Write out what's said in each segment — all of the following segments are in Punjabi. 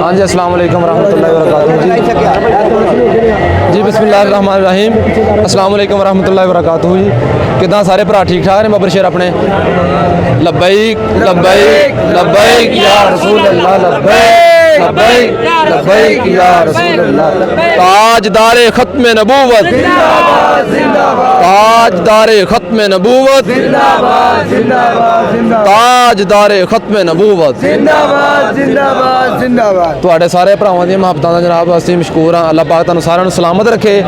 हाँ जी, अस्सलाम वालेकुम रहमतुल्लाहि व बरकातुहू जी। बिस्मिल्लाहिर्रहमानिर्रहीम। अस्सलाम वालेकुम रहमतुल्लाहि व बरकातुहू जी। किदां सारे भरा ठीक ठाक ने? बबर शेर अपने लब्बैक लब्बैक लब्बैक या रसूल अल्लाह, लब्बैक लब्बैक लब्बैक या रसूल अल्लाह। ताजदारे खत्म नबूवत, ताजदारे खत्म नबूवत, ताजदारे खत्म नबूवत। ਤੁਹਾਡੇ ਸਾਰੇ ਭਰਾਵਾਂ ਦੀਆਂ ਮੁਹੱਬਤਾਂ ਦਾ ਜਨਾਬ ਅਸੀਂ ਮਸ਼ਕੂਰ ਹਾਂ। ਅੱਲਾਹ ਪਾਕ ਤੁਹਾਨੂੰ ਸਾਰਿਆਂ ਨੂੰ ਸਲਾਮਤ ਰੱਖੇ।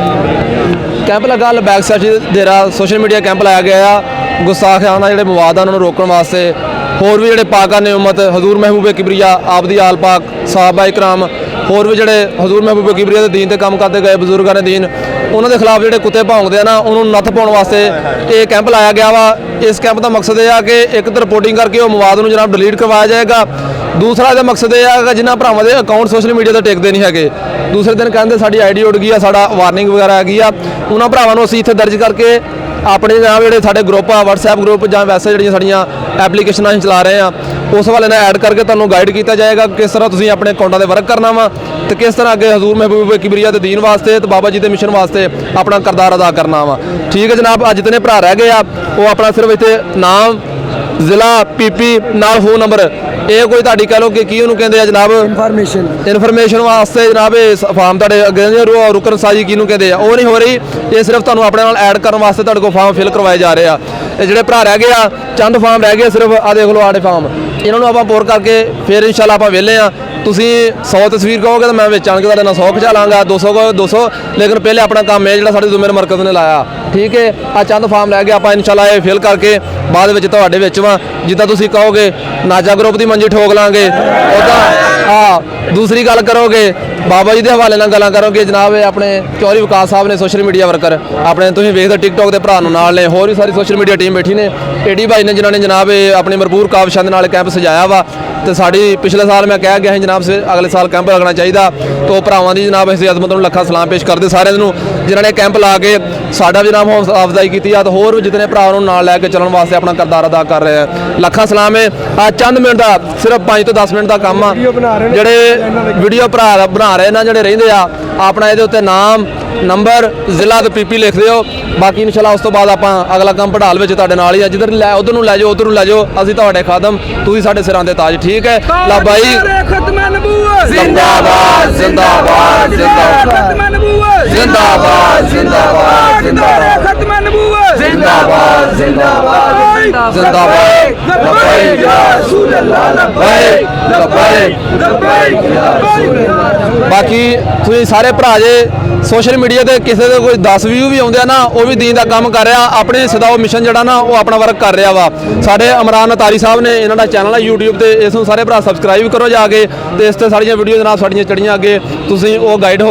ਕੈਂਪ ਲੱਗਾ ਬੈਕ ਸਾਈਡ ਦੇਰਾ ਸੋਸ਼ਲ ਮੀਡੀਆ ਕੈਂਪ ਲਾਇਆ ਗਿਆ ਆ ਗੁਸਤਾਖਾਨਾ ਜਿਹੜੇ ਮਵਾਦ ਆ ਉਹਨਾਂ ਨੂੰ ਰੋਕਣ ਵਾਸਤੇ। ਹੋਰ ਵੀ ਜਿਹੜੇ ਪਾਕਾਂ ਨੇ ਉਮਤ ਹਜ਼ੂਰ ਮਹਿਬੂਬ ਕਿਬਰੀਆ ਆਪ ਦੀ ਆਲ ਪਾਕ ਸਾਹਬਾ ਇਕਰਾਮ, ਹੋਰ ਵੀ ਜਿਹੜੇ ਹਜ਼ੂਰ ਮਹਿਬੂਬ ਕਿਬਰੀਆ ਦੇ ਦੀਨ ਤੇ ਕੰਮ ਕਰਦੇ ਗਏ ਬਜ਼ੁਰਗਾਂ ਨੇ ਦੀਨ, ਉਹਨਾਂ ਦੇ ਖਿਲਾਫ ਜਿਹੜੇ ਕੁੱਤੇ ਭੌਂਕਦੇ ਆ ਨਾ ਉਹਨੂੰ ਨੱਥ ਪਾਉਣ ਵਾਸਤੇ ਇਹ ਕੈਂਪ ਲਾਇਆ ਗਿਆ ਵਾ। ਇਸ ਕੈਂਪ ਦਾ ਮਕਸਦ ਇਹ ਆ ਕਿ ਇੱਕ ਤਾਂ ਰਿਪੋਰਟਿੰਗ ਕਰਕੇ ਉਹ ਮਵਾਦ ਨੂੰ ਜਨਾਬ ਡਿਲੀਟ ਕਰਵਾਇਆ ਜਾਏਗਾ। ਦੂਸਰਾ ਇਹਦਾ ਮਕਸਦ ਇਹ ਆ ਕਿ ਜਿਨ੍ਹਾਂ ਭਰਾਵਾਂ ਦੇ ਅਕਾਊਂਟ ਸੋਸ਼ਲ ਮੀਡੀਆ ਤੇ ਟਿਕਦੇ ਨਹੀਂ ਹੈਗੇ, ਦੂਸਰੇ ਦਿਨ ਕਹਿੰਦੇ ਸਾਡੀ ਆਈਡੀ ਉੱਡ ਗਈ ਆ, ਸਾਡਾ ਵਾਰਨਿੰਗ ਵਗੈਰਾ ਆ ਗਈ ਆ, ਉਹਨਾਂ ਭਰਾਵਾਂ ਨੂੰ ਅਸੀਂ ਇੱਥੇ ਦਰਜ ਕਰਕੇ ਆਪਣੇ ਜਨਾਬ ਜਿਹੜੇ ਸਾਡੇ ਗਰੁੱਪ ਆ WhatsApp ਗਰੁੱਪ ਜਾਂ ਵੈਸੇ ਜਿਹੜੀਆਂ ਸਾਡੀਆਂ ਐਪਲੀਕੇਸ਼ਨਾਂ ਅਸੀਂ ਚਲਾ ਰਹੇ ਆ ਉਸ ਵਾਲੇ ਨਾਲ ਐਡ ਕਰਕੇ ਤੁਹਾਨੂੰ ਗਾਈਡ ਕੀਤਾ ਜਾਏਗਾ ਕਿਸ ਤਰ੍ਹਾਂ ਤੁਸੀਂ ਆਪਣੇ ਅਕਾਊਂਟਾਂ ਦੇ ਵਰਕ ਕਰਨਾ ਵਾ ਤੇ ਕਿਸ ਤਰ੍ਹਾਂ ਅੱਗੇ ਹਜ਼ੂਰ ਮਹਿਬੂਬ ਕਿਬਰੀਆ ਦੇ ਦੀਨ ਵਾਸਤੇ ਤੇ ਬਾਬਾ ਜੀ ਦੇ ਮਿਸ਼ਨ ਵਾਸਤੇ ਆਪਣਾ ਕਿਰਦਾਰ ਅਦਾ ਕਰਨਾ ਵਾ। ਠੀਕ ਹੈ ਜਨਾਬ। ਅੱਜ ਜਿਤਨੇ ਭਰਾ ਰਹਿ ਗਏ ਆ ਉਹ ਆਪਣਾ ਸਿਰਫ ਇੱਥੇ ਨਾਮ, ਜ਼ਿਲ੍ਹਾ, ਪੀਪੀ ਨਾਲ ਫੋਨ ਨੰਬਰ, ਇਹ ਕੋਈ ਤੁਹਾਡੀ ਕਹਿ ਲਓ ਕਿ ਕੀ ਉਹਨੂੰ ਕਹਿੰਦੇ ਆ ਜਨਾਬ ਇਨਫੋਰਮੇਸ਼ਨ ਵਾਸਤੇ ਜਨਾਬ ਇਹ ਫਾਰਮ ਤੁਹਾਡੇ ਅੱਗੇ ਰੁਕਨ ਸਾਜੀ ਕਿਹਨੂੰ ਕਹਿੰਦੇ ਆ ਉਹ ਨਹੀਂ ਹੋ ਰਹੀ। ਇਹ ਸਿਰਫ ਤੁਹਾਨੂੰ ਆਪਣੇ ਨਾਲ ਐਡ ਕਰਨ ਵਾਸਤੇ ਤੁਹਾਡੇ ਕੋਲ ਫਾਰਮ ਫਿਲ ਕਰਵਾਏ ਜਾ ਰਹੇ ਆ। ਇਹ ਜਿਹੜੇ ਭਰਾ ਰਹਿ ਗਏ ਆ ਚੰਦ ਫਾਰਮ ਰਹਿ ਗਏ ਸਿਰਫ ਆ ਦੇਖ ਲਓ ਆੜੇ ਫਾਰਮ, ਇਹਨਾਂ ਨੂੰ ਆਪਾਂ ਪੂਰ ਕਰਕੇ ਫਿਰ ਇਨਸ਼ਾਅੱਲਾ ਆਪਾਂ ਵਿਹਲੇ ਆ। ਤੁਸੀਂ 100 ਤਸਵੀਰ ਕਹੋਗੇ ਤਾਂ ਮੈਂ ਵਿੱਚ ਆਣ ਕੇ ਤੁਹਾਡੇ ਨਾਲ 100 ਖਿਚਾ ਲਾਂਗਾ, 200 ਕਹੋਗੇ 200, ਲੇਕਿਨ ਪਹਿਲੇ ਆਪਣਾ ਕੰਮ ਹੈ ਜਿਹੜਾ ਸਾਡੇ ਜ਼ੁਮੇਰ ਮਰਕਜ਼ ਨੇ ਲਾਇਆ। ਠੀਕ ਹੈ। ਆ ਚੰਦ ਫਾਰਮ ਲੈ ਕੇ ਆਪਾਂ ਇਨਸ਼ਾਅੱਲਾ ਇਹ ਫਿਲ ਕਰਕੇ ਬਾਅਦ ਵਿੱਚ ਤੁਹਾਡੇ ਵਿੱਚ ਵਾ ਜਿੱਦਾਂ ਤੁਸੀਂ ਕਹੋਗੇ ਨਾਜਾ ਗਰੁੱਪ ਦੀ ਮੰਜੀ ਠੋਕ ਲਾਂਗੇ ਉੱਦਾਂ। ਦੂਸਰੀ ਗੱਲ ਕਰੋਗੇ ਬਾਬਾ ਜੀ ਦੇ ਹਵਾਲੇ ਨਾਲ ਗੱਲਾਂ ਕਰੋਗੇ ਜਨਾਬ ਇਹ ਆਪਣੇ ਚੌਧਰੀ ਵਿਕਾਸ ਸਾਹਿਬ ਨੇ ਸੋਸ਼ਲ ਮੀਡੀਆ ਵਰਕਰ ਆਪਣੇ ਤੁਸੀਂ ਵੇਖਦੇ ਟਿਕਟੋਕ ਦੇ ਭਰਾ ਨੂੰ ਨਾਲ ਨੇ, ਹੋਰ ਵੀ ਸਾਰੀ ਸੋਸ਼ਲ ਮੀਡੀਆ ਟੀਮ ਬੈਠੀ ਨੇ। ਏਡੀ ਭਾਈ ਨੇ ਜਿਨ੍ਹਾਂ ਨੇ ਜਨਾਬ ਇਹ ਆਪਣੀ ਭਰਪੂਰ ਕਾਵਿਸ਼ਾਂ ਦੇ ਨਾਲ ਕੈਂਪ ਸਜਾਇਆ ਵਾ ਤੇ ਸਾਡੀ ਪਿਛਲੇ ਸਾਲ ਮੈਂ ਕਹਿ ਗਿਆ ਸੀ ਜਨਾਬ ਅਗਲੇ ਸਾਲ ਕੈਂਪ ਲੱਗਣਾ ਚਾਹੀਦਾ। ਤੋ ਭਰਾਵਾਂ ਦੀ ਜਨਾਬ ਅਸੀਂ ਅਜ਼ਮਤ ਨੂੰ ਲੱਖਾਂ ਸਲਾਮ ਪੇਸ਼ ਕਰਦੇ ਸਾਰਿਆਂ ਨੂੰ ਜਿਨ੍ਹਾਂ ਨੇ ਕੈਂਪ ਲਾ ਕੇ ਸਾਡਾ ਵੀ ਜਨਾਬ ਹੌਸਲਾ ਅਫਜ਼ਾਈ ਕੀਤੀ ਆ ਤੇ ਹੋਰ ਵੀ ਜਿਤਨੇ ਭਰਾ ਨੂੰ ਨਾਲ ਲੈ ਕੇ ਚੱਲਣ ਵਾਸਤੇ ਆਪਣਾ ਕਿਰਦਾਰ ਅਦਾ ਕਰ ਰਹੇ ਆ। ਲੱਖਾਂ ਸਲਾਮ ਹੈ। ਆ ਚੰਦ ਮਿੰਟ ਦਾ ਸਿਰਫ 5 ਤੋਂ 10 ਮਿੰਟ ਦਾ ਕੰਮ ਆ ਜਿਹੜੇ ਵੀਡੀਓ ਭਰਾ ਬਣਾ ਰਹੇ ਨਾ ਜਿਹੜੇ ਰਹਿੰਦੇ ਆ ਆਪਣਾ ਇਹਦੇ ਉੱਤੇ ਨਾਮ, ਨੰਬਰ, ਜ਼ਿਲ੍ਹਾ ਤੇ ਪੀਪੀ ਲਿਖ ਦਿਓ। ਬਾਕੀ ਇਨਸ਼ਾਅੱਲਾ ਉਸ ਤੋਂ ਬਾਅਦ ਆਪਾਂ ਅਗਲਾ ਕੰਮ ਪੜਾਲ ਵਿੱਚ ਤੁਹਾਡੇ ਨਾਲ ਹੀ ਆ। ਜਿੱਧਰ ਲੈ ਉਧਰ ਨੂੰ ਲੈ ਜਾਓ, ਉਧਰ ਨੂੰ ਲੈ ਜਾਓ, ਅਸੀਂ ਤੁਹਾਡੇ ਖਾਦਮ, ਤੁਸੀਂ ਸਾਡੇ ਸਿਰਾਂ ਦੇ ਤਾਜ। ਠੀਕ ਹੈ। ਲਾ ਬਾਈ ਜ਼ਿੰਦਾਬਾਦ ਜ਼ਿੰਦਾਬਾਦ ਜ਼ਿੰਦਾਬਾਦ ਜ਼ਿੰਦਾਬਾਦ ਜ਼ਿੰਦਾਬਾਦ ਜ਼ਿੰਦਾਬਾਦ ਜ਼ਿੰਦਾਬਾਦ ਜ਼ਿੰਦਾਬਾਦ ਜ਼ਿੰਦਾਬਾਦ ਲੱਬੈਕ ਯਾ ਰਸੂਲ ਅੱਲਾਹ, ਲੱਬੈਕ ਲੱਬੈਕ ਲੱਬੈਕ ਯਾ ਰਸੂਲ ਅੱਲਾਹ। ਬਾਕੀ ਤੁਸੀਂ ਸਾਰੇ ਭਰਾ ਜੇ ਸੋਸ਼ਲ ਮੀਡੀਆ ਤੇ ਕਿਸੇ ਦੇ ਕੋਈ 10 ਵਿਊ ਵੀ ਆਉਂਦੇ ਆ ਨਾ ਉਹ ਵੀ ਦੀਨ ਦਾ ਕੰਮ ਕਰ ਰਿਹਾ, ਆਪਣੇ ਸਦਾਓ ਮਿਸ਼ਨ ਜਿਹੜਾ ਨਾ ਉਹ ਆਪਣਾ ਵਰਕ ਕਰ ਰਿਹਾ ਵਾ। ਸਾਡੇ ਇਮਰਾਨ ਅਤਾਰੀ ਸਾਹਿਬ ਨੇ ਇਹਨਾਂ ਦਾ ਚੈਨਲ ਹੈ YouTube ਤੇ, ਇਸ ਨੂੰ ਸਾਰੇ ਭਰਾ ਸਬਸਕ੍ਰਾਈਬ ਕਰੋ ਜਾ ਕੇ ਤੇ ਇਸ ਤੇ ਸਾਡੀਆਂ ਵੀਡੀਓ ਜਨਾਬ ਸਾਡੀਆਂ ਚੜੀਆਂ ਅੱਗੇ ਤੁਸੀਂ ਉਹ ਗਾਈਡ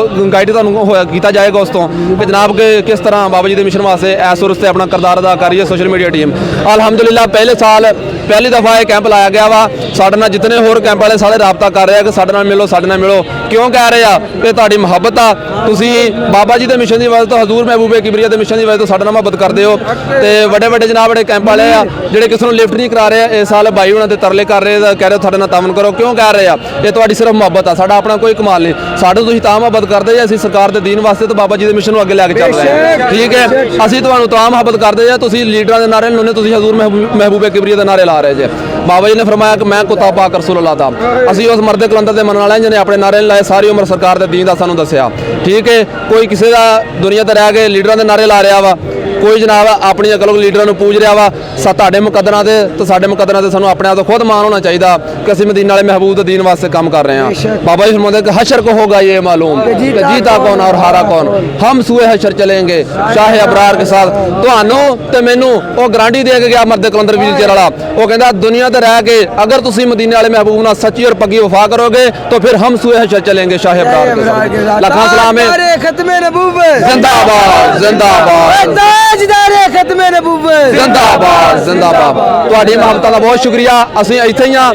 ਤੁਹਾਨੂੰ ਹੋਇਆ ਕੀਤਾ ਜਾਏਗਾ ਉਸ ਤੋਂ ਕਿ ਜਨਾਬ ਕਿ ਕਿਸ ਤਰ੍ਹਾਂ ਬਾਬਾ ਜੀ ਦੇ ਮਿਸ਼ਨ ਵਾਸਤੇ ਇਸ ਉਰਸ ਤੇ ਆਪਣਾ ਕਿਰਦਾਰ ਅਦਾ ਕਰ ਰਹੀ ਹੈ ਸੋਸ਼ਲ ਮੀਡੀਆ ਟੀਮ। ਅਲਹਮਦੁਲਿਲਾ ਪਹਿਲੇ ਸਾਲ ਪਹਿਲੀ ਦਫਾ ਇਹ ਕੈਂਪ ਲਾਇਆ ਗਿਆ ਵਾ। ਸਾਡੇ ਨਾਲ ਜਿਤਨੇ ਹੋਰ ਕੈਂਪ ਵਾਲੇ ਸਾਰੇ ਰਾਬਤਾ ਕਰ ਰਹੇ ਆ ਕਿ ਸਾਡੇ ਨਾਲ ਮਿਲੋ ਸਾਡੇ ਨਾਲ ਮਿਲੋ। ਕਿਉਂ ਕਹਿ ਰਹੇ ਆ ਇਹ ਤੁਹਾਡੀ ਮੁਹੱਬਤ ਆ, ਤੁਸੀਂ ਬਾਬਾ ਜੀ ਦੇ ਮਿਸ਼ਨ ਦੀ ਵਜ੍ਹਾ ਤੋਂ ਹਜ਼ੂਰ ਮਹਿਬੂਬ ਕਿਬਰੀਆ ਦੇ ਮਿਸ਼ਨ ਦੀ ਵਜ੍ਹਾ ਤੋਂ ਸਾਡੇ ਨਾਲ ਮੁਹੱਬਤ ਕਰਦੇ ਹੋ ਤੇ ਵੱਡੇ ਵੱਡੇ ਜਨਾਬ ਜਿਹੜੇ ਕੈਂਪ ਵਾਲੇ ਆ ਜਿਹੜੇ ਕਿਸੇ ਨੂੰ ਲਿਫਟ ਨਹੀਂ ਕਰਾ ਰਹੇ ਆ ਇਸ ਸਾਲ ਬਾਈ ਉਹਨਾਂ ਦੇ ਤਰਲੇ ਕਰ ਰਹੇ ਆ, ਕਹਿ ਰਹੇ ਸਾਡੇ ਨਾਲ ਤਾਮਨ ਕਰੋ। ਕਿਉਂ ਕਹਿ ਰਹੇ ਆ ਇਹ ਤੁਹਾਡੀ ਸਿਰਫ ਮੁਹੱਬਤ ਆ, ਸਾਡਾ ਆਪਣਾ ਕੋਈ ਕਮਾਲ ਨਹੀਂ। ਸਾਡੇ ਤੁਸੀਂ ਤਾਂ ਮੁਹੱਬਤ ਕਰਦੇ ਜੇ ਅਸੀਂ ਸਰਕਾਰ ਦੇ ਦੀਨ ਵਾਸਤੇ ਤੇ ਬਾਬਾ ਜੀ ਦੇ ਮਿਸ਼ਨ ਨੂੰ ਅੱਗੇ ਲੈ ਕੇ ਚੱਲ ਰਹੇ ਹਾਂ। ਠੀਕ ਹੈ। ਅਸੀਂ ਤੁਹਾਨੂੰ ਤਾਂ ਮੁਹੱਬਤ ਕਰਦੇ ਜੇ ਤੁਸੀਂ ਲੀਡਰਾਂ ਦੇ ਨਾਰੇ ਲਾਉਂਦੇ, ਤੁਸੀਂ ਹਜ਼ੂਰ ਮਹਿਬੂਬ ਕਿਬਰੀਆ ਦੇ ਨਾਰੇ ਲਾ ਰਹੇ ਜੇ। ਬਾਬਾ ਜੀ ਨੇ ਫਰਮਾਇਆ ਕਿ ਮੈਂ ਕੁੱਤਾ ਪਾਕ ਰਸੂਲ ਅੱਲਾਹ ਦਾ। ਅਸੀਂ ਉਸ ਮਰਦੇ ਕਲੰਦਰ ਦੇ ਮੰਨਣ ਵਾਲੇ ਜਿਹਨੇ ਆਪਣੇ ਨਾਰੇ ਲਾਏ, ਸਾਰੀ ਉਮਰ ਸਰਕਾਰ ਦੇ ਦੀਨ ਦਾ ਸਾਨੂੰ ਦੱਸਿਆ। ਠੀਕ ਹੈ। ਕੋਈ ਕਿਸੇ ਦਾ ਦੁਨੀਆ ਤੇ ਰਹਿ ਕੇ ਲੀਡਰਾਂ ਦੇ ਨਾਰੇ ਲਾ ਰਿਹਾ ਵਾ, ਕੋਈ ਜਨਾਬ ਆਪਣੀ ਅਕਲ ਲੀਡਰਾਂ ਨੂੰ ਪੂਜ ਰਿਹਾ ਵਾ। ਤੁਹਾਡੇ ਮੁਕੱਦਰਾਂ ਤੇ ਸਾਡੇ ਮੁਕੱਦਰਾਂ ਤੇ ਸਾਨੂੰ ਆਪਣੇ ਆਪ ਤੋਂ ਖੁਦ ਮਾਣ ਹੋਣਾ ਚਾਹੀਦਾ ਕਿ ਅਸੀਂ ਮਦੀਨਾ ਵਾਲੇ ਮਹਿਬੂਬ ਦੇ ਦੀਨ ਵਾਸਤੇ ਕੰਮ ਕਰ ਰਹੇ ਹਾਂ। ਬਾਬਾ ਜੀ ਫਰਮਾਉਂਦੇ ਕਿ ਹਸ਼ਰ ਕੋ ਹੋਗਾ ਇਹ ਮਾਲੂਮ ਕਿ ਜੀਤਾ ਕੌਣ ਔਰ ਹਾਰਾ ਕੌਣ, ਹਮ ਸੂਏ ਹਸ਼ਰ ਚਲेंगे ਸ਼ਾਹ ਅਬਰਾਰ ਕੇ ਸਾਥ। ਤੁਹਾਨੂੰ ਤੇ ਮੈਨੂੰ ਉਹ ਗਾਰੰਟੀ ਦੇ ਕੇ ਗਿਆ ਮਰਦੇ ਕਲੰਦਰ ਵੀਰ ਵਾਲਾ, ਉਹ ਕਹਿੰਦਾ ਦੁਨੀਆ ਤੇ ਰਹਿ ਕੇ ਅਗਰ ਤੁਸੀਂ ਮਦੀਨਾ ਵਾਲੇ ਮਹਿਬੂਬ ਨਾਲ ਸੱਚੀ ਔਰ ਪੱਕੀ ਵਫਾ ਕਰੋਗੇ ਤਾਂ ਫਿਰ ਹਮ ਸੂਏ ਹਸ਼ਰ ਚलेंगे ਸ਼ਾਹ ਅਬਰਾਰ ਕੇ ਸਾਥ। ਲੱਖਾਂ ਸਲਾਮ ਹੈ। ਖਤਮੇ ਨਬੂਵਤ ਜ਼ਿੰਦਾਬਾਦ ਜ਼ਿੰਦਾਬਾਦ ਖਤਮੇ ਨਬੂਵਤ ਜ਼ਿੰਦਾਬਾਦ ਜ਼ਿੰਦਾਬਾਦ। ਤੁਹਾਡੀ ਮੁਹੱਬਤਾਂ ਦਾ ਬਹੁਤ ਸ਼ੁਕਰੀਆ। ਅਸੀਂ ਇੱਥੇ ਹੀ ਆ,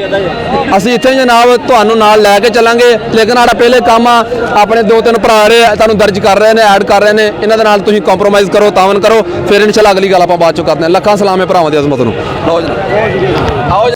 ਅਸੀਂ ਇੱਥੇ ਹੀ ਜਨਾਬ ਤੁਹਾਨੂੰ ਨਾਲ ਲੈ ਕੇ ਚੱਲਾਂਗੇ। ਲੇਕਿਨ ਸਾਡਾ ਪਹਿਲੇ ਕੰਮ ਆ ਆਪਣੇ 2-3 ਭਰਾ ਰਹੇ ਤੁਹਾਨੂੰ ਦਰਜ ਕਰ ਰਹੇ ਨੇ, ਐਡ ਕਰ ਰਹੇ ਨੇ, ਇਹਨਾਂ ਦੇ ਨਾਲ ਤੁਸੀਂ ਕੰਪਰੋਮਾਈਜ਼ ਕਰੋ, ਤਾਵਨ ਕਰੋ, ਫਿਰ ਇਨਸ਼ਾਅੱਲਾ ਅਗਲੀ ਗੱਲ ਆਪਾਂ ਬਾਅਦ ਚੋਂ ਕਰਦੇ ਹਾਂ। ਲੱਖਾਂ ਸਲਾਮ ਹੈ ਭਰਾਵਾਂ ਦੀ ਅਜ਼ਮਤ ਨੂੰ। ਲਓ ਜੀ ਆਓ।